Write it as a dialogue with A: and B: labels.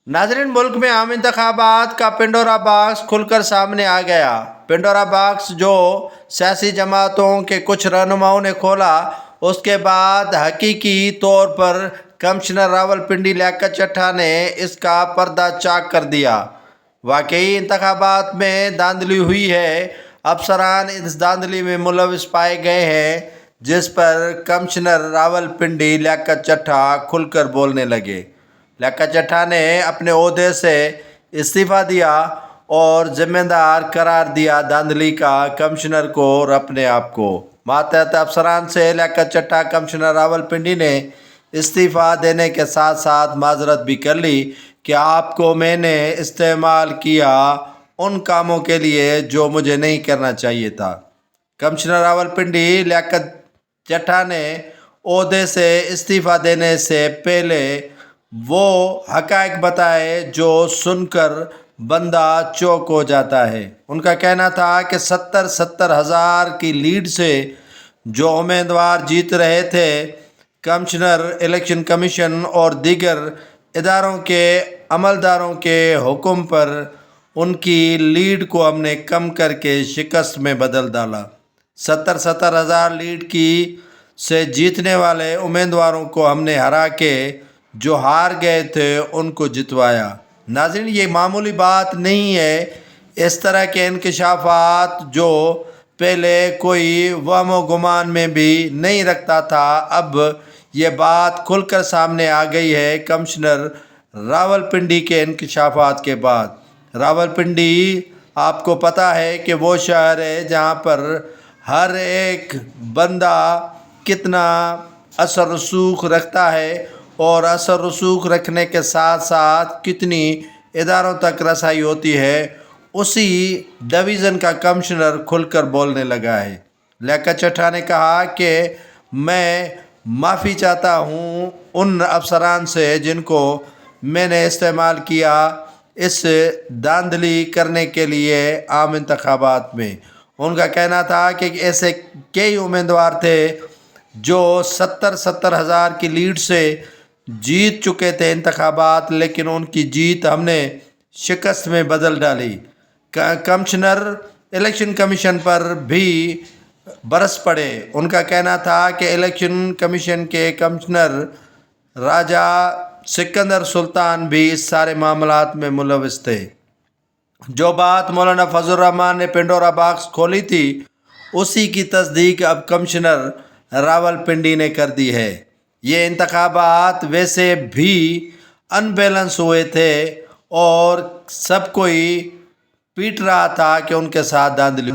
A: नाज़रीन, मुल्क में आम इंतखाबात का पिंडोरा बॉक्स खुलकर सामने आ गया। पिंडोरा बॉक्स जो सियासी जमातों के कुछ रहनुमाओं ने खोला, उसके बाद हकीकी तौर पर कमिश्नर रावलपिंडी लियाकत चड्ढा ने इसका पर्दा चाक कर दिया। वाकई इंतखाबात में धांधली हुई है। अफसरान इस धांधली में मुलविस पाए गए हैं, जिस पर कमिश्नर रावलपिंडी लियाकत चड्ढा खुलकर बोलने लगे। लियाकत चड्ढा ने अपने ओहदे से इस्तीफ़ा दिया और जिम्मेदार करार दिया धांधली का कमिश्नर को और अपने आप को। मातहत अफसरान से लियाकत चड्ढा कमिश्नर रावलपिंडी ने इस्तीफ़ा देने के साथ साथ माजरत भी कर ली कि आपको मैंने इस्तेमाल किया उन कामों के लिए जो मुझे नहीं करना चाहिए था। कमिश्नर रावलपिंडी लियाकत चड्ढा ने ओहदे से इस्तीफ़ा देने से पहले वो हक़ाइक़ बताए जो सुनकर बंदा चौंक हो जाता है। उनका कहना था कि 70 हज़ार की लीड से जो उम्मीदवार जीत रहे थे, कमिश्नर इलेक्शन कमीशन और दीगर इदारों के अमलदारों के हुक्म पर उनकी लीड को हमने कम करके शिकस्त में बदल डाला। 70 हज़ार लीड की से जीतने वाले उम्मीदवारों को हमने हरा के जो हार गए थे उनको जितवाया। नाज़रीन, ये मामूली बात नहीं है। इस तरह के इंकशाफात जो पहले कोई वहम व गुमान में भी नहीं रखता था, अब ये बात खुलकर सामने आ गई है कमिश्नर रावलपिंडी के इंकशाफात के बाद। रावलपिंडी आपको पता है कि वो शहर है जहाँ पर हर एक बंदा कितना असर रसूख रखता है और असर रसूख रखने के साथ साथ कितनी इदारों तक रसाई होती है। उसी डिवीज़न का कमिश्नर खुलकर बोलने लगा है। लियाकत चड्ढा ने कहा कि मैं माफ़ी चाहता हूँ उन अफसरान से जिनको मैंने इस्तेमाल किया इस धांधली करने के लिए आम इंतखाबात में। उनका कहना था कि ऐसे कई उम्मीदवार थे जो 70 हज़ार की लीड से जीत चुके थे इंतखाबात, लेकिन उनकी जीत हमने शिकस्त में बदल डाली। कमिश्नर इलेक्शन कमीशन पर भी बरस पड़े। उनका कहना था कि इलेक्शन कमीशन के कमिश्नर राजा सिकंदर सुल्तान भी इस सारे मामलात में मुलविस थे। जो बात मौलाना फजल रहमान ने पिंडोरा बॉक्स खोली थी, उसी की तस्दीक अब कमिश्नर रावलपिंडी ने कर दी है। ये इंतखाबात वैसे भी अनबैलेंस हुए थे और सब कोई पीट रहा था कि उनके साथ धांधली